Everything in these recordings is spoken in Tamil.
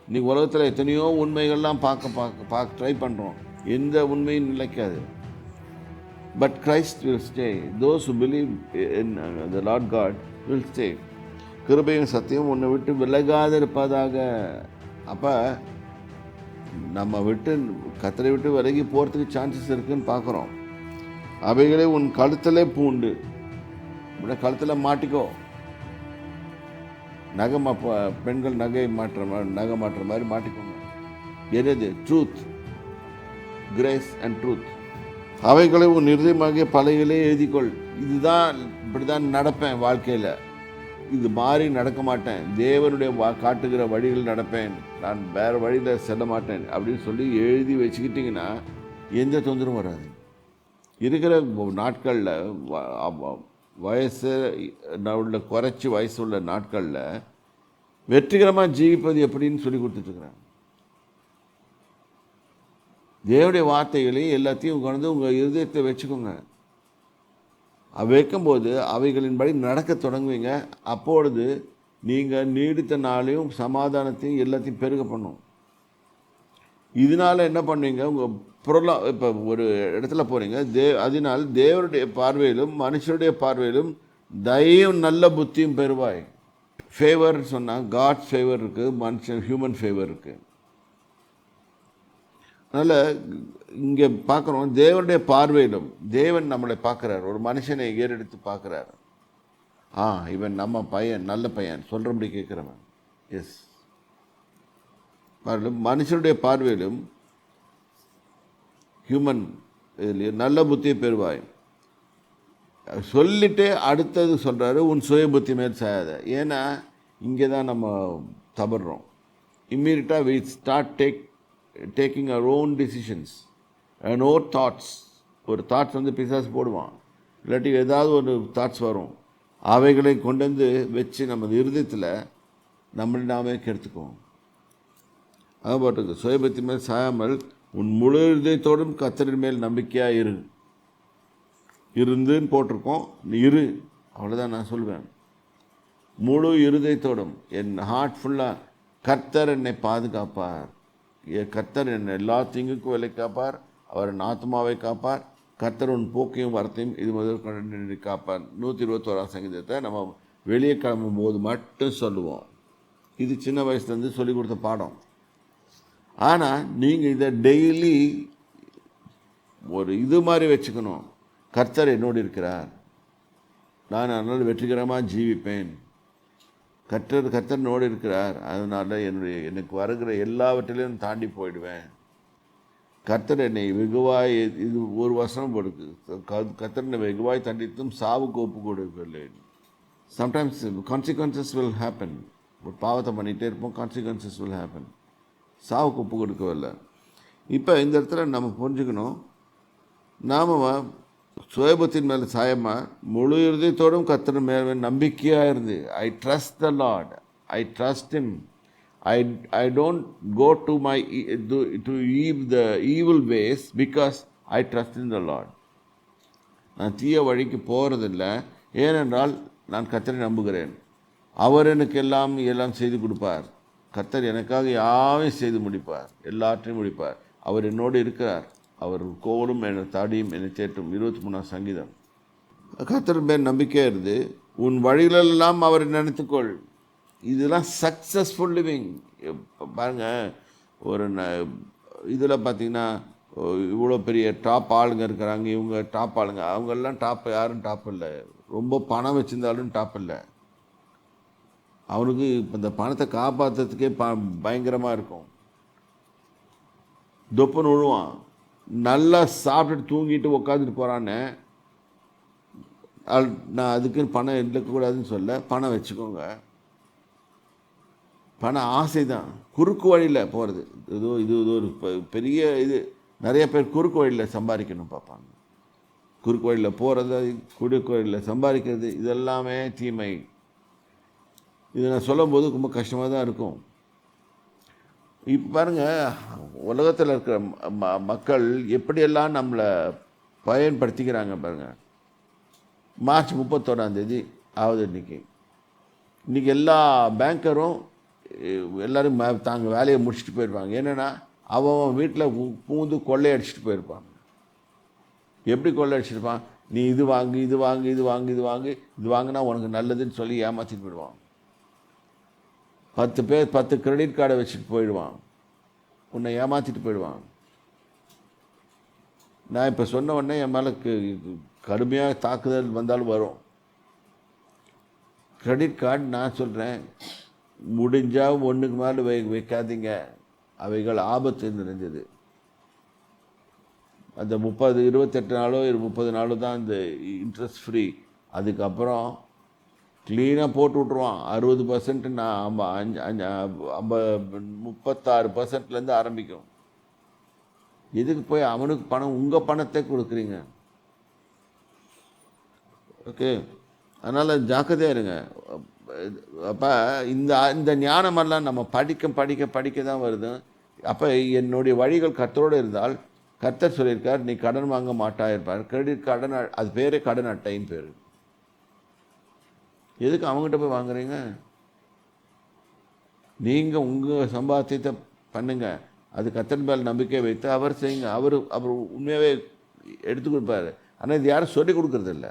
இன்றைக்கி உலகத்தில் எத்தனையோ உண்மைகள்லாம் பார்க்க ட்ரை பண்ணுறோம். எந்த உண்மையும் நிலைக்காது. But Christ will stay. Those who believe in the Lord God will stay. கிருபையும் சத்தியம் உன்னை விட்டு விலகாது இருப்பதாக. அப்போ நம்ம விட்டு கர்த்தரை விட்டு விலகி போகிறதுக்கு சான்சஸ் இருக்குதுன்னு பார்க்குறோம். அவைகளே உன் கழுத்திலே பூண்டு, கழுத்தில் மாட்டிக்கோ. நகை பெண்கள் நகை மாட்டுற மாதிரி மாட்டிக்கோங்க. எது? Truth, grace and truth. அவைகளை உன் இருதயமாகிய பலகையிலே எழுதிக்கொள். இதுதான், இப்படி தான் நடப்பேன் வாழ்க்கையில், இது மாறி நடக்க மாட்டேன், தேவனுடைய காட்டுகிற வழிகள் நடப்பேன், நான் வேறு வழியில் செல்ல மாட்டேன் அப்படின்னு சொல்லி எழுதி வச்சுக்கிட்டிங்கன்னா எந்த தொந்தரவும் வராது. இருக்கிற நாட்களில் வயசு உள்ள குறைச்சி வயசு உள்ள நாட்களில் வெற்றிகரமாக ஜீவிப்பது எப்படின்னு சொல்லி கொடுத்துட்ருக்குறேன். தேவனுடைய வார்த்தைகளையும் எல்லாத்தையும் கொண்டு உங்கள் இருதயத்தை வச்சுக்கோங்க. வைக்கும்போது அவைகளின்படி நடக்க தொடங்குவீங்க. அப்பொழுது நீங்கள் நீடித்த நாளையும் சமாதானத்தையும் எல்லாத்தையும் பெருக பண்ணும். இதனால் என்ன பண்ணுவீங்க? உங்கள் இப்போ ஒரு இடத்துல போகிறீங்க, அதனால் தேவனுடைய பார்வையிலும் மனுஷருடைய பார்வையிலும் தயவும் நல்ல புத்தியும் பெறுவாய். ஃபேவர் சொன்னால் காட்ஸ் ஃபேவர் இருக்குது, மனுஷன் ஹியூமன் ஃபேவர் இருக்குது. அதனால் இங்கே பார்க்குறோம், தேவனுடைய பார்வையிலும் தேவன் நம்மளை பார்க்குறார். ஒரு மனுஷனை ஏறெடுத்து பார்க்குறார். இவன் நம்ம பையன், நல்ல பையன் சொல்கிறபடி கேட்குறவன். எஸ், மனுஷனுடைய பார்வையிலும் ஹியூமன் இதுலேயும் நல்ல புத்தியை பெறுவாய். சொல்லிட்டு அடுத்தது சொல்கிறாரு, உன் சுய புத்தி மேல் சாயாத. ஏன்னா இங்கே தான் நம்ம தவறுறோம். இம்மீடியட்டாக we start taking our own decisions and our thoughts. ஒரு தாட்ஸ் வந்து பிசாசு போடுவான், இல்லாட்டி ஏதாவது ஒரு தாட்ஸ் வரும். அவைகளை கொண்டு வந்து வச்சு நமது இருதயத்தில் நம்மளை நாமே கெடுத்துக்குவோம். அது பாட்டுக்கு சுயபத்தி மேல் சாயாமல் உன் முழு இருதயத்தோடும் கர்த்தரின் மேல் நம்பிக்கையாக இருந்துன்னு போட்டிருக்கோம். இரு, அவ்வளோதான் நான் சொல்வேன். முழு இருதயத்தோடும், என் ஹார்ட் ஃபுல்லாக கர்த்தர் என்னை பாதுகாப்பார், கர்த்தர் என்னை எல்லா தீங்குக்கும் விலை காப்பார், அவர் என் ஆத்மாவை காப்பார், கர்த்தர் உன் போக்கையும் வரத்தையும் இது முதல் காப்பார். 121ஆம் சங்கீதத்தை நம்ம வெளியே கிளம்பும் போது மட்டும் சொல்லுவோம். இது சின்ன வயசுலேருந்து சொல்லிக் கொடுத்த பாடம். ஆனால் நீங்கள் இதை டெய்லி ஒரு இது மாதிரி வச்சுக்கணும். கர்த்தர் என்னோடு இருக்கிறார், நான் அதனால் வெற்றிகரமாக ஜீவிப்பேன். கர்த்தர் என்னோடு இருக்கிறார், அதனால் எனக்கு வருகிற எல்லாவற்றிலையும் தாண்டி போயிடுவேன். கர்த்தர் என்னை வெகுவாய், இது ஒரு வசனம் கொடுக்கு, கர்த்தர் என்னை வெகுவாய் தண்டித்தும் சாவுக்கு ஒப்பு கொடுக்கவில்லை. Sometimes consequences will happen. ஒரு பாவத்தை பண்ணிகிட்டே இருப்போம், கான்சிக்வன்சஸ் வில் ஹேப்பன். சாவுக்கு ஒப்பு கொடுக்கவில்லை. இப்போ இந்த இடத்துல நம்ம புரிஞ்சுக்கணும், நாம் சுயபத்தின் மேலே சாயமாக முழு இருதயத்தோடும் கர்த்தர் மேலே நம்பிக்கையாக இருந்து, I trust the Lord, I trust him, I don't go to the evil ways because I trust in the Lord. நான் தீய வழிக்கு போகிறதில்லை, ஏனென்றால் நான் கர்த்தரை நம்புகிறேன். அவர் எனக்கு எல்லாம் செய்து கொடுப்பார். கர்த்தர் எனக்காக யாவையும் செய்து முடிப்பார், எல்லாற்றையும் முடிப்பார். அவர் என்னோடு இருக்கிறார், அவர் கோலும் என்னை தாடியும் என்னை தேட்டும். 23ஆம் சங்கீதம். கர்த்தர் மேல் நம்பிக்கையாக இருந்து உன் வழிகளெல்லாம் அவரை நினைத்துக்கொள். இதெல்லாம் சக்ஸஸ்ஃபுல் லிவிங். பாருங்கள், ஒரு இதில் பார்த்திங்கன்னா இவ்வளோ பெரிய டாப் ஆளுங்க இருக்கிறாங்க, இவங்க டாப் ஆளுங்க, அவங்கெல்லாம் யாரும் டாப் இல்லை. ரொம்ப பணம் வச்சுருந்தாலும் டாப் இல்லை. அவனுக்கு இப்போ இந்த பணத்தை காப்பாற்றுறதுக்கே பயங்கரமாக இருக்கும். தொப்புன்னு விழுவான். நல்லா சாப்பிட்டுட்டு தூங்கிட்டு உக்காந்துட்டு போகிறான்னு. நான் அதுக்குன்னு பணம் இருக்கக்கூடாதுன்னு சொல்ல, பணம் வச்சுக்கோங்க. பண ஆசை தான் குறுக்கு வழியில் போகிறது. இது ஒரு பெரிய இது. நிறைய பேர் குறுக்கு வழியில் சம்பாதிக்கணும் பார்ப்பாங்க. குறுக்கு வழியில் போகிறது, குறுக்கு வழியில் சம்பாதிக்கிறது, இதெல்லாமே தீமை. இது நான் சொல்லும்போது ரொம்ப கஷ்டமாக தான் இருக்கும். இப்போ பாருங்கள், உலகத்தில் இருக்கிற மக்கள் எப்படியெல்லாம் நம்மளை பயன்படுத்திக்கிறாங்க பாருங்கள். மார்ச் 31ஆம் தேதி ஆகுது இன்றைக்கி எல்லா பேங்கரும் எல்லோரும் தாங்க வேலையை முடிச்சுட்டு போயிருப்பாங்க. என்னென்னா அவன் வீட்டில் பூந்து கொள்ளையடிச்சிட்டு போயிருப்பாங்க. எப்படி கொள்ளையடிச்சிருப்பான்? நீ இது வாங்கு, இது வாங்கு, இது வாங்கு, இது வாங்கு, இது வாங்கினா உனக்கு நல்லதுன்னு சொல்லி ஏமாற்றிட்டு போயிடுவான். 10 பேர் 10 கிரெடிட் கார்டை வச்சுட்டு போயிடுவான். உன்னை ஏமாற்றிட்டு போயிடுவான். நான் இப்போ சொன்ன உடனே என் மேலே கடுமையாக தாக்குதல் வந்தாலும் வரும். கிரெடிட் கார்டு நான் சொல்கிறேன், முடிஞ்சால் ஒன்றுக்கு மேலே வைக்காதீங்க. அவைகள் ஆபத்து நிறைஞ்சது. அந்த 28 நாளோ 30 நாளோ தான் இந்த இன்ட்ரெஸ்ட் ஃப்ரீ. அதுக்கப்புறம் க்ளீனாக போட்டு விட்ருவான். 60% நான் 36%லேருந்து ஆரம்பிக்கும். எதுக்கு போய் அவனுக்கு பணம், உங்கள் பணத்தை கொடுக்குறீங்க? ஓகே, அதனால் ஜாக்கிரதையாக இருங்க. அப்போ இந்த ஞானமெல்லாம் நம்ம படிக்க தான் வருது. அப்போ என்னுடைய வழிகள் கர்த்தரோடு இருந்தால், கர்த்தர் சொல்லியிருக்கார், நீ கடன் வாங்க மாட்டாயிருப்பார். கிரெடிட் கடன், அது பேரே கடன் அட்டைன்னு பேர். எதுக்கு அவங்ககிட்ட போய் வாங்குறீங்க? நீங்கள் உங்கள் சம்பாத்தியத்தை பண்ணுங்க. அது கர்த்தர் மேல் நம்பிக்கை வைத்து அவர் செய்யுங்க. அவர் உண்மையாகவே எடுத்து கொடுப்பார். ஆனால் இது யாரும் சொல்லிக் கொடுக்கறதில்ல.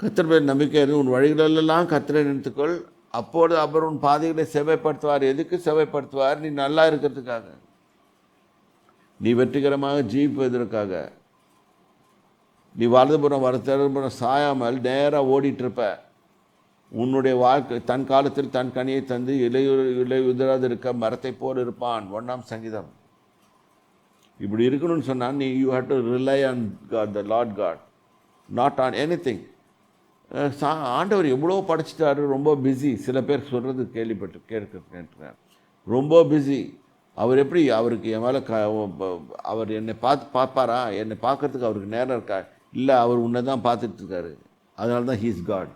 கர்த்தர் மேல் நம்பிக்கை உன் வழிகளெல்லாம் கர்த்தரை நினைத்துக்கொள், அப்போது அவர் உன் பாதைகளை செவைப்படுத்துவார். எதுக்கு செவைப்படுத்துவார்? நீ நல்லா இருக்கிறதுக்காக, நீ வெற்றிகரமாக ஜீவிப்பதற்காக. நீ வலதுபுறம் இடதுபுறம் சாயாமல் நேராக ஓடிட்டுருப்ப. உன்னுடைய வாழ்க்கை தன் காலத்தில் தன் கனியை தந்து இலை உதிராது இருக்க மரத்தை போல் இருப்பான். 1ஆம் சங்கீதம். இப்படி இருக்கணும்னு சொன்னால் நீ you have to rely on God, the Lord God, not on anything. ஆண்டவர் எவ்வளோ படைச்சிட்டாரு, ரொம்ப பிஸி. சில பேர் சொல்கிறது கேட்குறேன், ரொம்ப பிஸி. அவர் எப்படி, அவருக்கு என் மேலே அவர் என்னை பார்ப்பாரா? என்னை பார்க்கறதுக்கு அவருக்கு நேரம் இருக்கா? இல்லை, அவர் உன்னை தான் பார்த்துட்ருக்காரு. அதனால தான் ஹீஸ் காட்.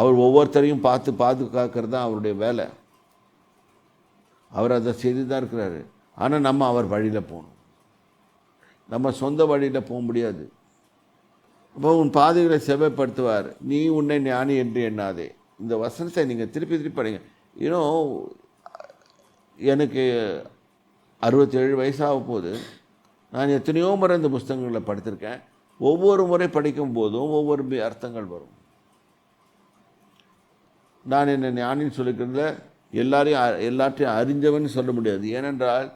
அவர் ஒவ்வொருத்தரையும் பாதுகாக்கிறது தான் அவருடைய வேலை. அவர் அதை செய்து தான் இருக்கிறாரு. ஆனால் நம்ம அவர் வழியில் போகணும். நம்ம சொந்த வழியில் போக முடியாது. அப்போ உன் பாதைகளை செவைப்படுத்துவார். நீ உன்னை ஞானி என்று எண்ணாதே. இந்த வசனத்தை நீங்கள் திருப்பி படிங்க. எனக்கு 67 வயசாக போது நான் எத்தனையோ முறை இந்த புஸ்தகங்களை படித்திருக்கேன். ஒவ்வொரு முறை படிக்கும் போதும் ஒவ்வொரு அர்த்தங்கள் வரும். நான் என்னை ஞானின்னு சொல்லிக்கிறதுல எல்லாத்தையும் அறிஞ்சவன் சொல்ல முடியாது. ஏனென்றால்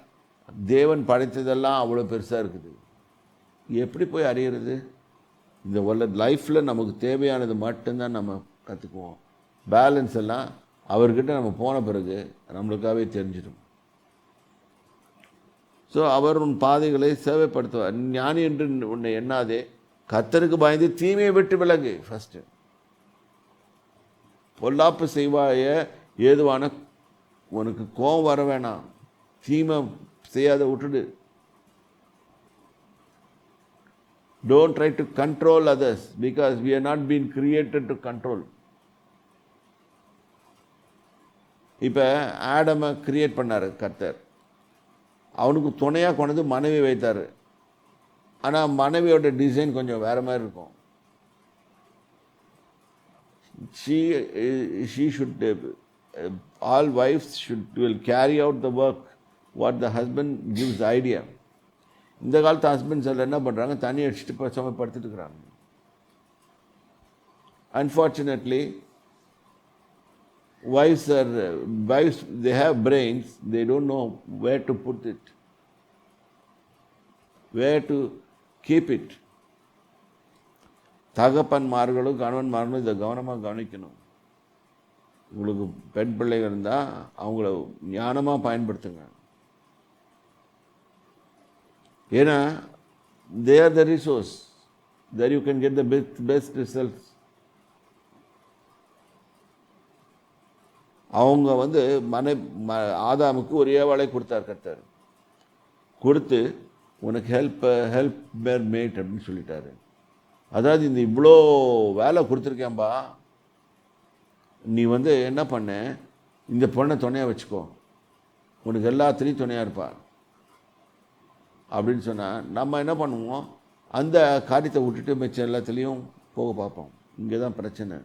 தேவன் படைத்ததெல்லாம் அவ்வளோ பெருசாக இருக்குது. எப்படி போய் அறிகிறது? இந்த லைஃப்பில் நமக்கு தேவையானது மட்டும்தான் நம்ம கற்றுக்குவோம். பேலன்ஸ் எல்லாம் அவர்கிட்ட நம்ம போன பிறகு நம்மளுக்காகவே தெரிஞ்சிடும். ஸோ அவர் உன் பாதைகளை சேவைப்படுத்துவார். ஞானி என்று உன்னை எண்ணாதே, கர்த்தருக்கு பயந்து தீமையை விட்டு விலகு. ஃபஸ்ட்டு பொல்லாப்பு செய்வாய ஏதுவான உனக்கு கோபம் வர வேணாம். தீமை செய்யாத விட்டுடு. Don't try to control others, because we are not been created to control. இப்போ ஆடமை கிரியேட் பண்ணார் கர்த்தர். அவனுக்கு துணையாக கொண்டது மனைவி வைத்தார். ஆனால் மனைவியோட டிசைன் கொஞ்சம் வேறு மாதிரி இருக்கும். She should, all wives will carry out the work what the husband gives the idea. இந்த காலத்து ஹஸ்பண்ட்ஸ் எல்லாம் என்ன பண்ணுறாங்க? தண்ணி அடிச்சுட்டு சமைப்படுத்திட்டு இருக்கிறாங்க. Unfortunately wives they have brains, they don't know where to put it, where to keep it. தகப்பன்மார்களும் கணவன்மார்களும் இதை கவனமாக கவனிக்கணும். உங்களுக்கு பெண் பிள்ளைகள் இருந்தால் அவங்கள ஞானமாக பயன்படுத்துங்க. ஏன்னா they are the resource, there you can get the best results. அவங்க ஆதாமுக்கு ஒரு ஏவாளை கொடுத்தார் கர்த்தர். கொடுத்து உனக்கு ஹெல்ப் மேட் அப்படின்னு சொல்லிட்டாரு. அதாவது இந்த இவ்வளோ வேலை கொடுத்துருக்கேன்பா, நீ என்ன பண்ண, இந்த பொண்ணை துணையாக வச்சுக்கோ, உனக்கு எல்லாத்துலேயும் துணையாக இருப்பார் அப்படின்னு சொன்னால் நம்ம என்ன பண்ணுவோம்? அந்த காரியத்தை விட்டுட்டு மிச்சம் எல்லாத்துலேயும் போக பார்ப்போம். இங்கே தான் பிரச்சனை.